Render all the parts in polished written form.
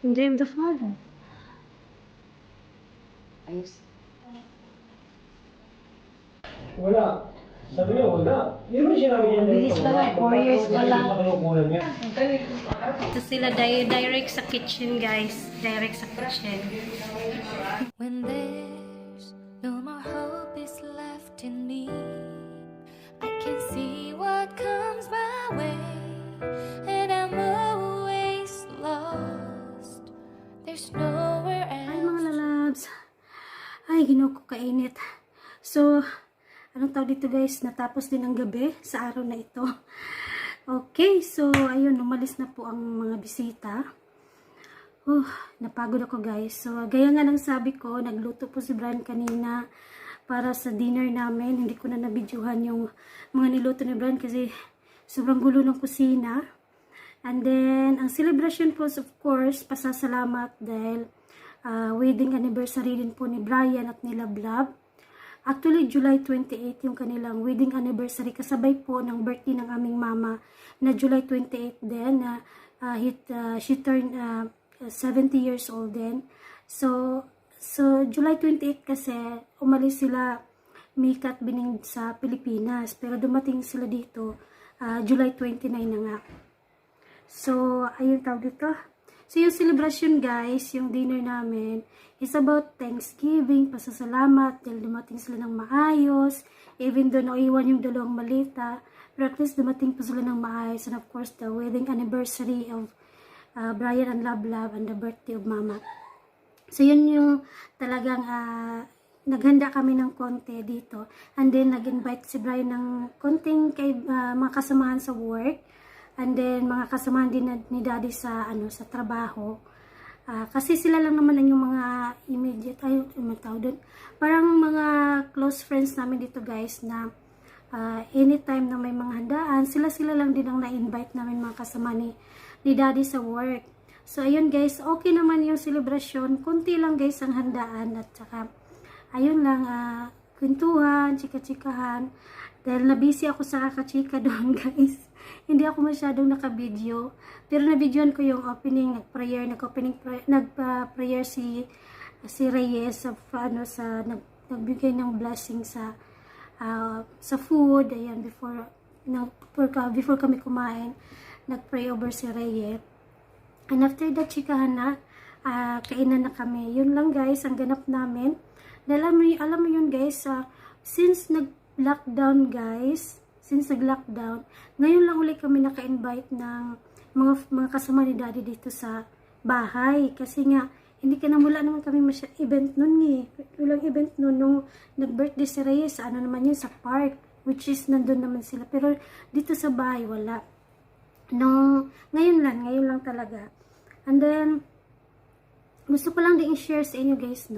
In the name of the Father. Ayos. Wala. Sabi niya, wala. Hindi mo sinabi niya. Bilis pa nga, 4 years pa lang. Nakalukulan niya. Ito sila direct sa kitchen, guys. Direct sa kitchen. When there's no more hope is left in me, I can see what comes my way, and I'm always lost. There's nowhere Ay, else. mga lalabs. Ay, ginoo ko kainit. So, anong tawag dito, guys? Natapos din ang gabi sa araw na ito. Okay, so, ayun, umalis na po ang mga bisita. Napagod ako, guys. So, gaya nga ng sabi ko, nagluto po si Brian kanina para sa dinner namin. Hindi ko na nabidyohan yung mga niluto ni Brian kasi sobrang gulo ng kusina. And then, ang celebration po, of course, pasasalamat dahil wedding anniversary din po ni Brian at ni Love. Actually, July 28 yung kanilang wedding anniversary. Kasabay po ng birthday ng aming mama na July 28 din. She turned 70 years old din. So July 28 kasi umalis sila Mika at Bining sa Pilipinas. Pero dumating sila dito July 29 na nga. So, ayun tawag dito. So, yung celebration, guys, yung dinner namin, is about Thanksgiving, pasasalamat, dahil dumating sila ng maayos, even though naiwan yung dalawang malita, pero at least dumating po sila ng maayos, and of course, the wedding anniversary of Brian and Love and the birthday of Mama. So, yun yung talagang naghanda kami ng konti dito, and then nag-invite si Brian ng konting mga kasamahan sa work, and then mga kasamahan din ni Daddy sa sa trabaho. Kasi sila lang naman ang yung mga immediate, parang mga close friends namin dito, guys, na anytime na may mga handaan, sila lang din ang na-invite namin, mga kasama ni Daddy sa work. So, ayun, guys, okay naman yung celebration. Kunti lang, guys, ang handaan. At saka, ayun lang, kwentuhan, chika-chikahan. Dahil na-busy ako sa kakachika doon, guys. Hindi ako masyadong naka-video. Pero na-videoan ko yung opening, nag-prayer si Reyes nagbigay ng blessing sa food. Ayan, before kami kumain, nag-pray over si Reyes. And after that, chikahan na, kainan na kami. Yun lang, guys, ang ganap namin. Dahil alam mo yun, guys, since nag-lockdown, ngayon lang ulit kami naka-invite ng mga kasama ni Daddy dito sa bahay. Kasi nga, wala naman kami event nun Walang event nun nung nag-birthday si Reyes. Naman yun, sa park, which is nandun naman sila. Pero dito sa bahay, wala. Ngayon lang talaga. And then, gusto ko lang din i-share sa inyo, guys,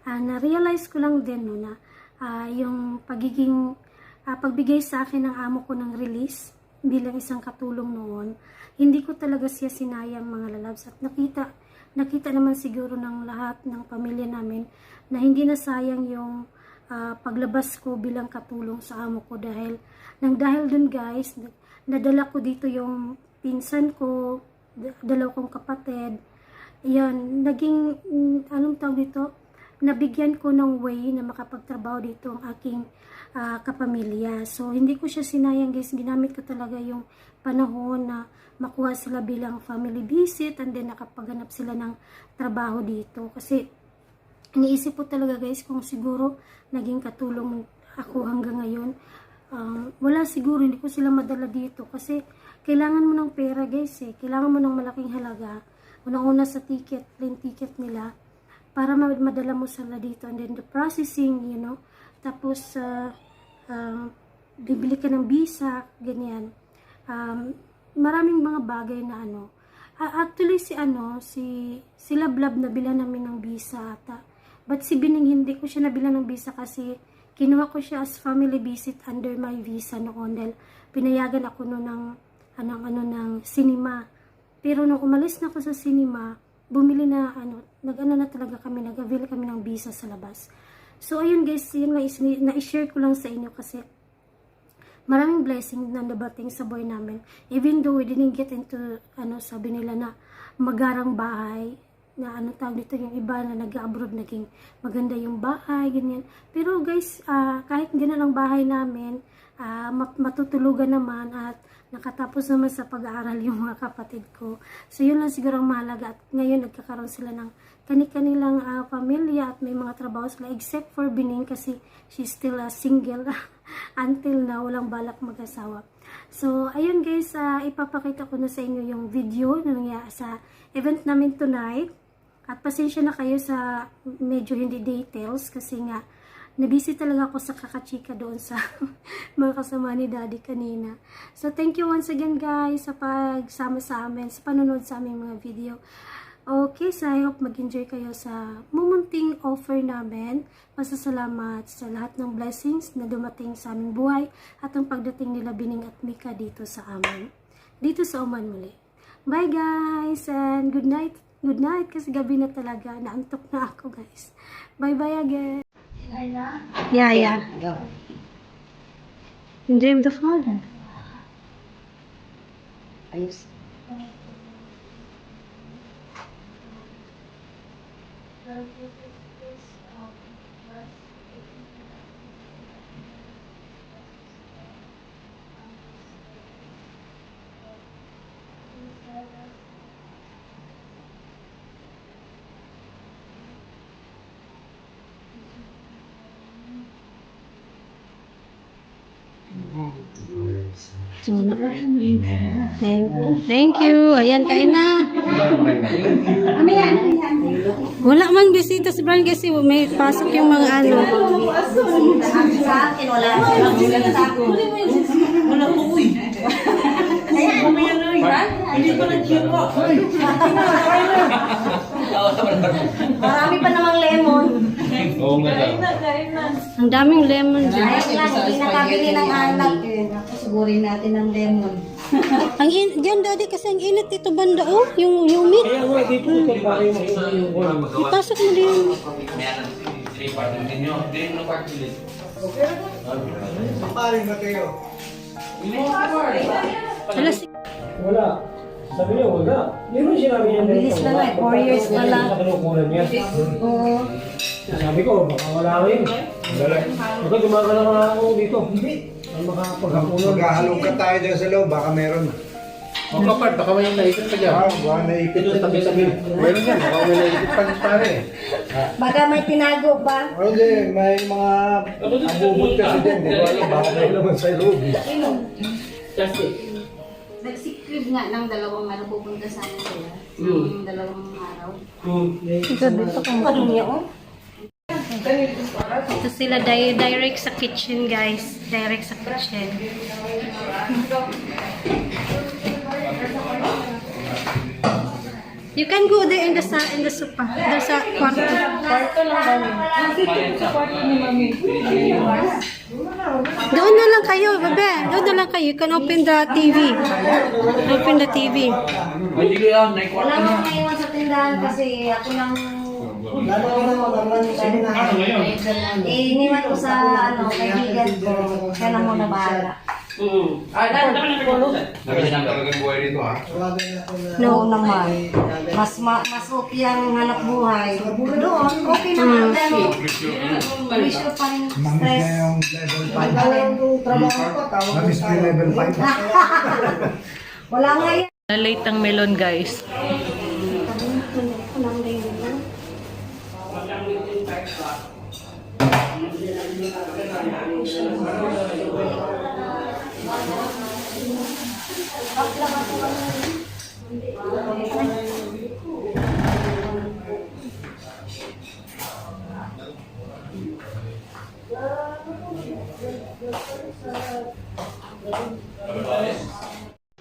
na-realize ko lang din, na yung pagbigay sa akin ng amo ko ng release bilang isang katulong noon, hindi ko talaga siya sinayang, mga lalabs. At nakita naman siguro ng lahat ng pamilya namin na hindi na sayang yung paglabas ko bilang katulong sa amo ko dahil dun, guys, nadala ko dito yung pinsan ko, dalawa kong kapatid. Yan, naging, anong tawag dito? Nabigyan ko ng way na makapagtrabaho dito ang aking kapamilya. So, hindi ko siya sinayang, guys. Ginamit ko talaga yung panahon na makuha sila bilang family visit and then nakapaghanap sila ng trabaho dito. Kasi, iniisip ko talaga, guys, kung siguro naging katulong ako hanggang ngayon. Wala siguro, hindi ko sila madala dito. Kasi, kailangan mo ng pera, guys, Kailangan mo ng malaking halaga. Una-una sa plane ticket nila, para madala mo sila dito. And then, the processing, tapos, bibili ka ng visa, ganyan. Maraming mga bagay na actually, si Love na bilan namin ng visa ata. But si Bining, hindi ko siya nabilan ng visa kasi kinuha ko siya as family visit under my visa noon dahil pinayagan ako noon ng cinema. Pero nung umalis na ako sa cinema, bumili na, na talaga kami, nag-avail kami ng visa sa labas. So, ayun, guys, yun nga, na-share ko lang sa inyo kasi maraming blessing na nabating sa buhay namin. Even though we didn't get into, sabi nila na magarang bahay, na tawag dito, yung iba na nag-abroad, naging maganda yung bahay, ganyan. Pero guys, kahit ganun ang bahay namin, matutulugan naman at nakatapos naman sa pag-aaral yung mga kapatid ko. So yun lang siguro ang mahalaga, at ngayon nagkakaroon sila ng kanilang pamilya at may mga trabaho sila, except for Bining kasi she's still single until now, walang balak mag-asawa. So ayun guys, ipapakita ko na sa inyo yung video na nangyari sa event namin tonight, at pasensya na kayo sa medyo hindi details kasi nga nabisi talaga ako sa kakachika doon sa mga kasama ni Daddy kanina. So thank you once again guys sa pagsama sa amin, sa panonood sa aming mga video. Okay, so I hope mag-enjoy kayo sa mumunting offer namin. Pasasalamat sa lahat ng blessings na dumating sa aming buhay at ang pagdating nila Bining at Mika dito sa amin. Dito sa Oman muli. Bye guys and good night. Good night kasi gabi na talaga. Naantok na ako guys. Bye bye again. Yeah. Go. Enjoy the fun. Ayos. Thank you. Ayan, kain na. Wala man bisita si Brian kasi may pasok yung mga ano. Sa akin, wala. Wala po, uy. Hindi pa nag-check po. Marami pa namang lemon. Oo nga daw. Ang daming lemon dyan. Ayun lang, hindi nakabili ng anak. Sigurin natin ng lemon. Diyan daddy kasi ang init dito banda oh, yung meat. Kaya nga, dito ito parang yung Ipasok mo din. Paring ba kayo? Alas, wala. Sabi niya, wala. Hindi mo sinabi niya. Bilis lang eh, 4 years pa lang. Sa kinukunan niya. Oo. Sabi ko, baka wala rin. Baka gumagana ka na ako dito. Hindi. Ang makapaghapunan. Maghahalongkat tayo dyan sa loob, baka meron. O kapag, baka may naipit pa dyan. Baka naipit Ito, tabi-tabi. Meron yan, baka may naipit pa dyan pare. Baka may tinago pa. O hindi, may mga abubot kasi dyan. Di ba alam, baka may naman sa loob. Nagsikrib nga ng dalawang pupunta sa amin sila. Ng dalawang araw. ito dito kung ano niya oh. Ito sila direct sa kitchen guys. Direct sa kitchen. You can go there in the sofa. There sa kwarto. Doon na lang kayo, bebe. Doon na lang kayo. You can open the TV. Open the TV. Wala mo ngayon sa tindahan kasi ako lang iniwan ko sa kaibigan ko. Kaya na muna bahala. No naman. Mas okay ang hanap buhay. Doon, okay naman. Pero, issue pa rin Namiss stress. na yung level 5. Namiss na yung level 5. Wala nga yan. Late ang melon guys.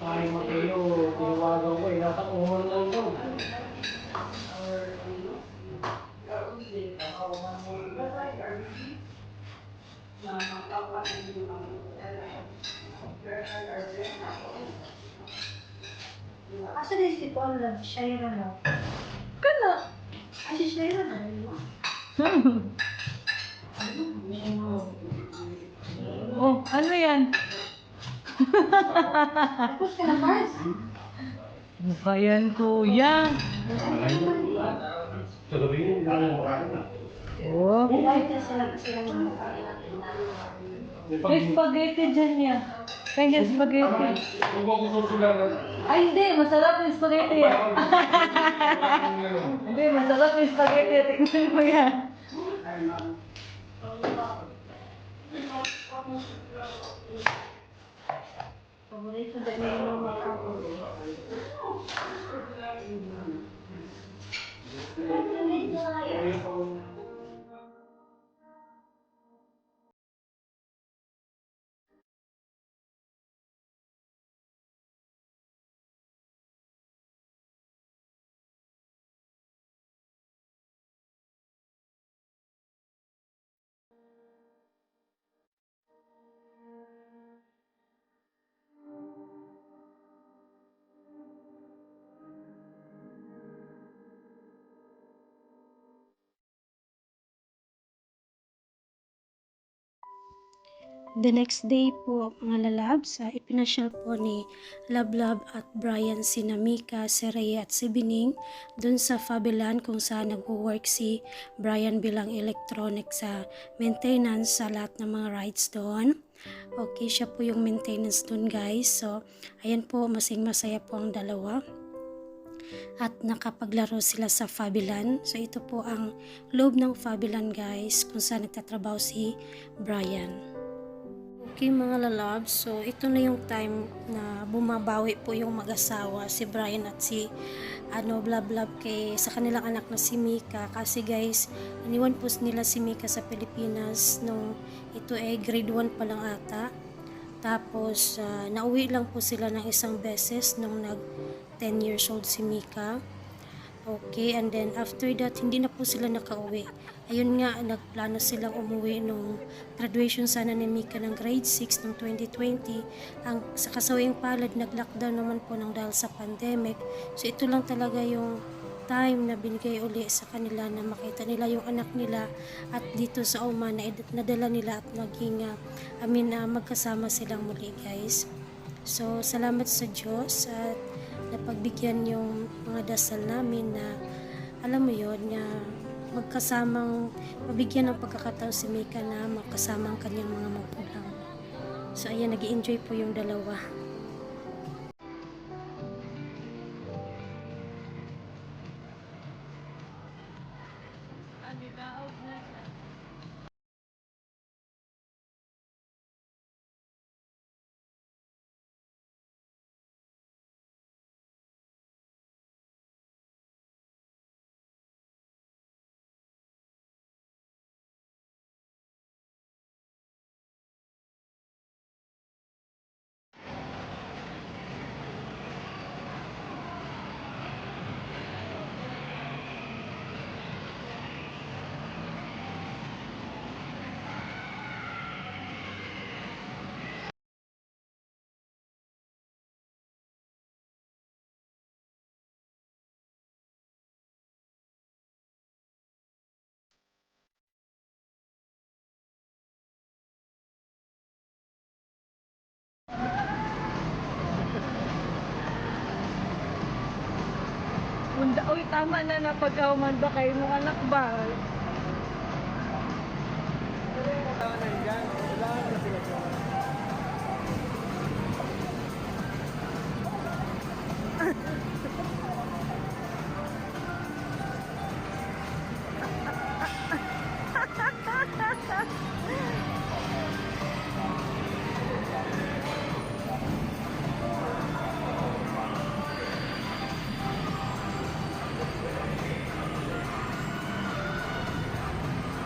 Ay, Mateo, tinawagan ko eh. Nasa kuman lang daw. Asa din si Paul lang? Shaira mo. Kala. Ay, si Shaira na. Oh, ano yan? Tapos ka na, Mars? Mukha yan, kuya. Oh. May spaghetti dyan niya. Kaya spaghetti. Ay, hindi. Masarap yung spaghetti. Hindi, masarap yung spaghetti. Tingnan mo yan. Paborito din yung mga kapon. The next day po, mga lalabs, ipinasyal po ni Lablab at Brian si Mika, si Rhea at si Bining dun sa Fabilan kung saan nag-work si Brian bilang electronic sa maintenance sa lahat ng mga rides doon. Okay, siya po yung maintenance doon guys. So, ayan po, masing-masaya po ang dalawa. At nakapaglaro sila sa Fabilan. So, ito po ang loob ng Fabilan guys kung saan nagtatrabaho si Brian. Okay mga lalabs, so ito na yung time na bumabawi po yung mag-asawa, si Brian at si Blablab sa kanilang anak na si Mika. Kasi guys, iniwan po nila si Mika sa Pilipinas nung ito ay grade 1 pa lang ata. Tapos nauwi lang po sila ng isang beses nung nag 10 years old si Mika. Okay, and then after that, hindi na po sila nakauwi. Ayun nga, nagplano silang umuwi nung graduation sana ni Mika ng grade 6 ng 2020. Ang sa kasawing palad, nag-lockdown naman po ng dahil sa pandemic. So ito lang talaga yung time na binigay uli sa kanila na makita nila yung anak nila at dito sa Oman na nadala nila at maging magkasama silang muli guys. So salamat sa Diyos at napagbigyan yung mga dasal namin na alam mo yon na magkasamang mabigyan ng pagkakataon si Mika na magkasama ang kanyang mga magulang. So ayan, nag-i-enjoy po yung dalawa. Uy, tama na na pag-auman ba kayo mga anak ba?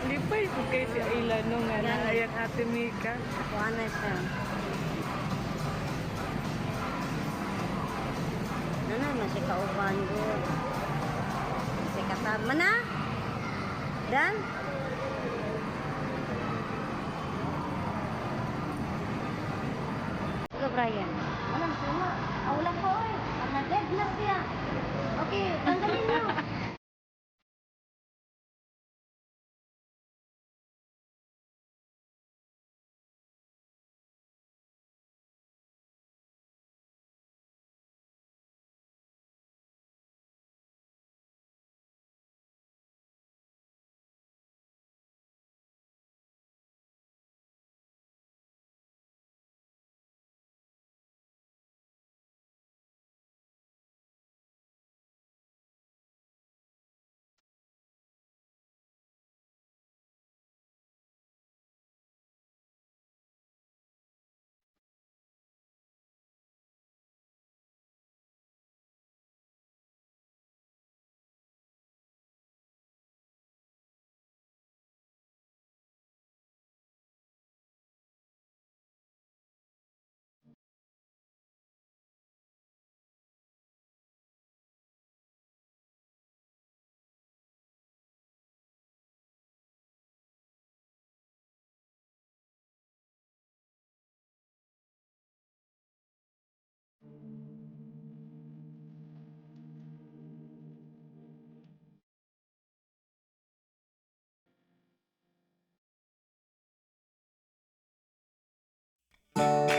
Lipay po kayo si Ayla nung nga naayang ate Mika. Kuha na siya. Ano na si kauban ko? Si katama na? Dan? Ito, Brian. Walang suma. Walang ko eh. Dead na siya. Okay, tanggalin mo. Thank